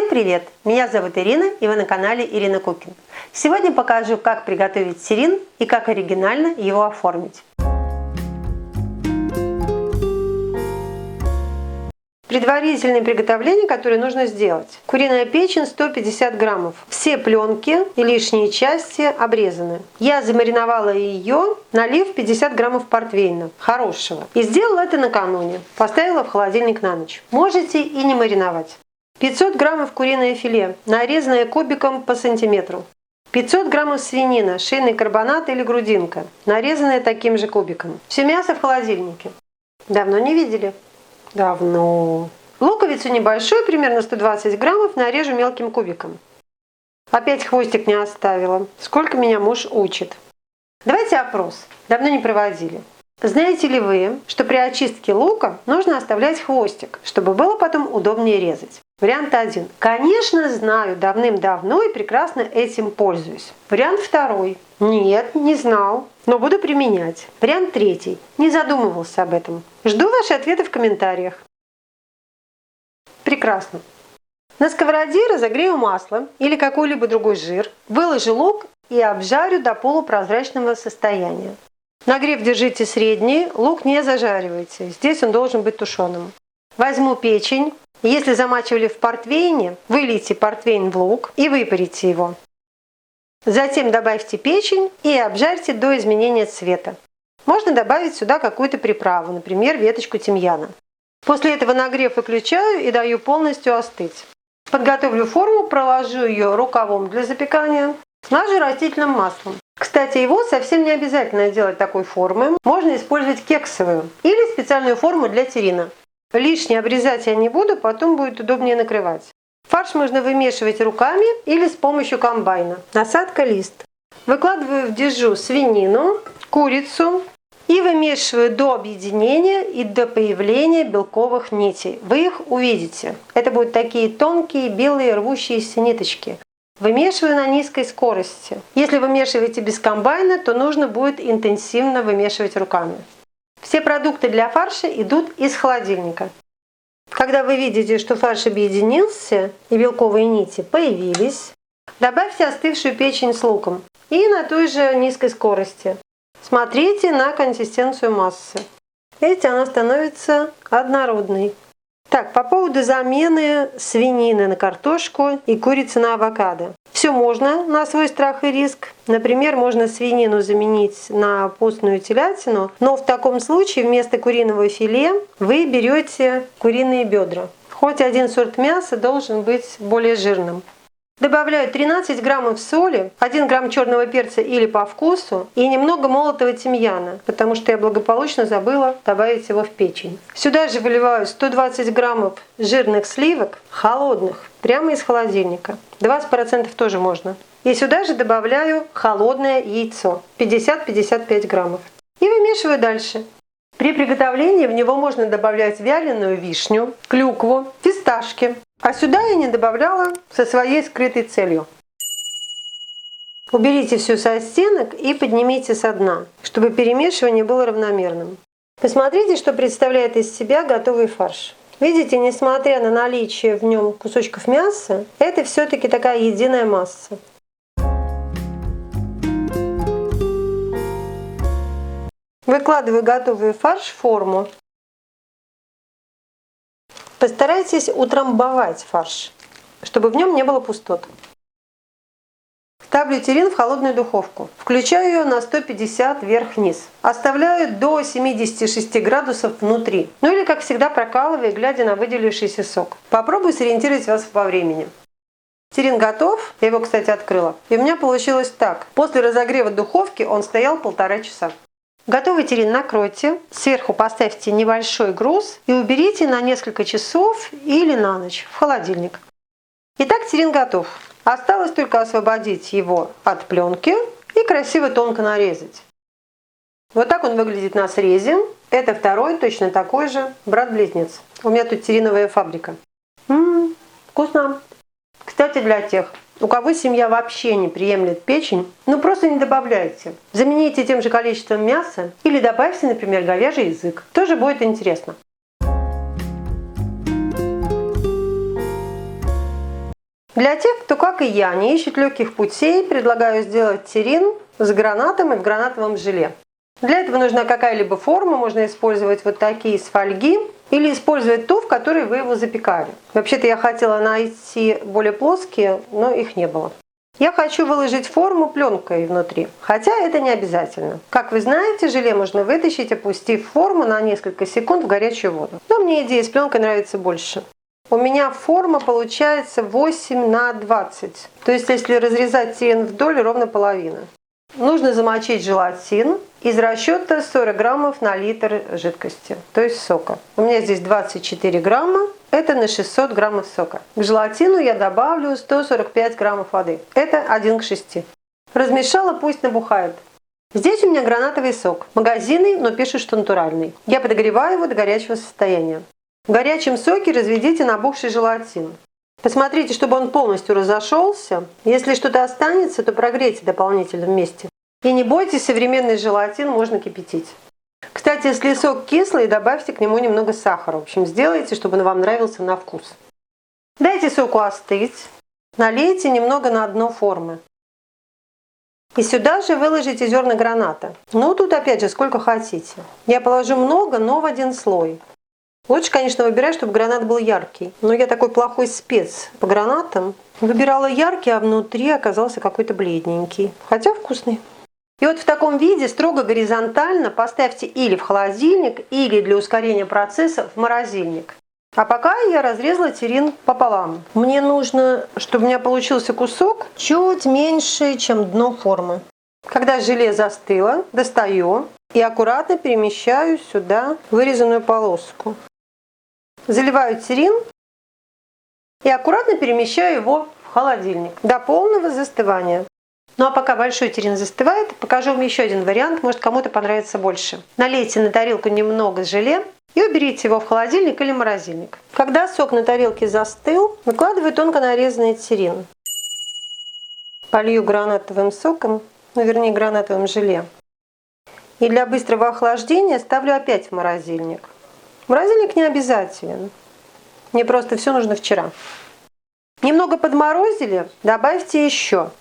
привет! Меня зовут Ирина, и вы на канале Ирина Кукин. Сегодня покажу, как приготовить терин и как оригинально его оформить. Предварительные приготовления, которые нужно сделать. Куриная печень 150 граммов. Все пленки и лишние части обрезаны. Я замариновала ее, налив 50 граммов портвейна, хорошего. И сделала это накануне. Поставила в холодильник на ночь. Можете и не мариновать. 500 граммов куриное филе, нарезанное кубиком по сантиметру. 500 граммов свинина, шейный карбонат или грудинка, нарезанная таким же кубиком. Все мясо в холодильнике. Давно не видели? Давно. Луковицу небольшую, примерно 120 граммов, нарежу мелким кубиком. Опять хвостик не оставила. Сколько меня муж учит. Давайте опрос. Давно не проводили. Знаете ли вы, что при очистке лука нужно оставлять хвостик, чтобы было потом удобнее резать? Вариант 1. Конечно, знаю, давным-давно и прекрасно этим пользуюсь. Вариант 2. Нет, не знал, но буду применять. Вариант 3. Не задумывался об этом. Жду ваши ответы в комментариях. Прекрасно. На сковороде разогрею масло или какой-либо другой жир, выложу лук и обжарю до полупрозрачного состояния. Нагрев держите средний, лук не зажаривайте, здесь он должен быть тушеным. Возьму печень, если замачивали в портвейне, вылейте портвейн в лук и выпарите его. Затем добавьте печень и обжарьте до изменения цвета. Можно добавить сюда какую-то приправу, например, веточку тимьяна. После этого нагрев выключаю и даю полностью остыть. Подготовлю форму, проложу ее рукавом для запекания, смажу растительным маслом. Кстати, его совсем не обязательно делать такой формы. Можно использовать кексовую или специальную форму для терина. Лишнее обрезать я не буду, потом будет удобнее накрывать. Фарш можно вымешивать руками или с помощью комбайна. Насадка лист. Выкладываю в дежу свинину, курицу и вымешиваю до объединения и до появления белковых нитей. Вы их увидите. Это будут такие тонкие, белые, рвущиеся ниточки. Вымешиваю на низкой скорости. Если вымешиваете без комбайна, то нужно будет интенсивно вымешивать руками. Все продукты для фарша идут из холодильника. Когда вы видите, что фарш объединился и белковые нити появились, добавьте остывшую печень с луком и на той же низкой скорости. Смотрите на консистенцию массы. Видите, она становится однородной. Так, по поводу замены свинины на картошку и курицы на авокадо. Все можно на свой страх и риск. Например, можно свинину заменить на постную телятину, но в таком случае вместо куриного филе вы берете куриные бедра. Хоть один сорт мяса должен быть более жирным. Добавляю 13 граммов соли, 1 грамм черного перца или по вкусу и немного молотого тимьяна, потому что я благополучно забыла добавить его в печень. Сюда же выливаю 120 граммов жирных сливок, холодных, прямо из холодильника. 20% тоже можно. И сюда же добавляю холодное яйцо, 50-55 граммов. И вымешиваю дальше. При приготовлении в него можно добавлять вяленую вишню, клюкву, фисташки. А сюда я не добавляла со своей скрытой целью. Уберите все со стенок и поднимите со дна, чтобы перемешивание было равномерным. Посмотрите, что представляет из себя готовый фарш. Видите, несмотря на наличие в нем кусочков мяса, это все-таки такая единая масса. Выкладываю готовый фарш в форму. Постарайтесь утрамбовать фарш, чтобы в нем не было пустот. Ставлю терин в холодную духовку. Включаю ее на 150 вверх-вниз. Оставляю до 76 градусов внутри. Ну или, как всегда, прокалывая, глядя на выделившийся сок. Попробую сориентировать вас по времени. Терин готов. Я его, кстати, открыла. И у меня получилось так. После разогрева духовки он стоял 1,5 часа. Готовый терин накройте, сверху поставьте небольшой груз и уберите на несколько часов или на ночь в холодильник. Итак, терин готов. Осталось только освободить его от пленки и красиво тонко нарезать. Вот так он выглядит на срезе. Это второй, точно такой же, брат-близнец. У меня тут териновая фабрика. Вкусно. Кстати, для тех, у кого семья вообще не приемлет печень, просто не добавляйте. Замените тем же количеством мяса или добавьте, например, говяжий язык. Тоже будет интересно. Для тех, кто, как и я, не ищет легких путей, предлагаю сделать террин с гранатом и в гранатовом желе. Для этого нужна какая-либо форма, можно использовать вот такие из фольги или использовать ту, в которой вы его запекали. Вообще-то я хотела найти более плоские, но их не было. Я хочу выложить форму пленкой внутри, хотя это не обязательно. Как вы знаете, желе можно вытащить, опустив форму на несколько секунд в горячую воду. Но мне идея с пленкой нравится больше. У меня форма получается 8 на 20. То есть, если разрезать террин вдоль, ровно половина. Нужно замочить желатин из расчета 40 граммов на литр жидкости, то есть сока. У меня здесь 24 грамма, это на 600 граммов сока. К желатину я добавлю 145 граммов воды, это 1 к 6. Размешала, пусть набухает. Здесь у меня гранатовый сок, магазинный, но пишут, что натуральный. Я подогреваю его до горячего состояния. В горячем соке разведите набухший желатин. Посмотрите, чтобы он полностью разошелся. Если что-то останется, то прогрейте дополнительно вместе. И не бойтесь, современный желатин можно кипятить. Кстати, если сок кислый, добавьте к нему немного сахара. В общем, сделайте, чтобы он вам нравился на вкус. Дайте соку остыть. Налейте немного на дно формы. И сюда же выложите зерна граната. Ну, тут опять же, сколько хотите. Я положу много, но в один слой. Лучше, конечно, выбирать, чтобы гранат был яркий. Но я такой плохой спец по гранатам. Выбирала яркий, а внутри оказался какой-то бледненький. Хотя вкусный. И вот в таком виде строго горизонтально поставьте или в холодильник, или для ускорения процесса в морозильник. А пока я разрезала террин пополам. Мне нужно, чтобы у меня получился кусок чуть меньше, чем дно формы. Когда желе застыло, достаю и аккуратно перемещаю сюда вырезанную полоску. Заливаю террин и аккуратно перемещаю его в холодильник до полного застывания. Ну а пока большой террин застывает, покажу вам еще один вариант, может кому-то понравится больше. Налейте на тарелку немного желе и уберите его в холодильник или морозильник. Когда сок на тарелке застыл, выкладываю тонко нарезанный террин. Полью гранатовым соком, вернее гранатовым желе. И для быстрого охлаждения ставлю опять в морозильник. Морозильник не обязателен. Мне просто все нужно вчера. Немного подморозили, добавьте еще.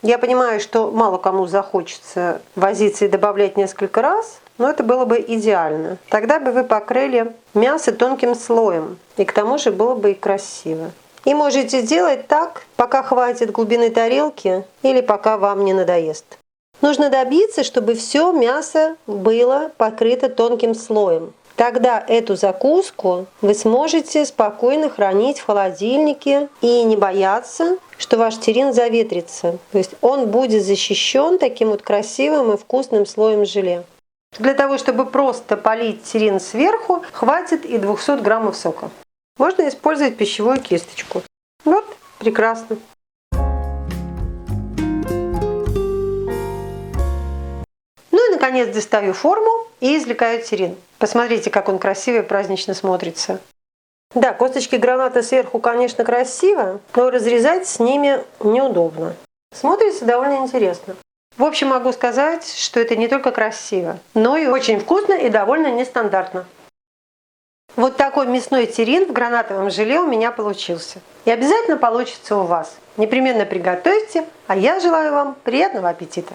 Я понимаю, что мало кому захочется возиться и добавлять несколько раз, но это было бы идеально. Тогда бы вы покрыли мясо тонким слоем, и к тому же было бы и красиво. И можете делать так, пока хватит глубины тарелки или пока вам не надоест. Нужно добиться, чтобы все мясо было покрыто тонким слоем. Тогда эту закуску вы сможете спокойно хранить в холодильнике и не бояться, что ваш террин заветрится. То есть он будет защищен таким вот красивым и вкусным слоем желе. Для того, чтобы просто полить террин сверху, хватит и 200 граммов сока. Можно использовать пищевую кисточку. Вот, прекрасно. Ну и, наконец, достаю форму и извлекаю террин. Посмотрите, как он красиво и празднично смотрится. Да, косточки граната сверху, конечно, красиво, но разрезать с ними неудобно. Смотрится довольно интересно. В общем, могу сказать, что это не только красиво, но и очень вкусно и довольно нестандартно. Вот такой мясной террин в гранатовом желе у меня получился. И обязательно получится у вас. Непременно приготовьте, а я желаю вам приятного аппетита!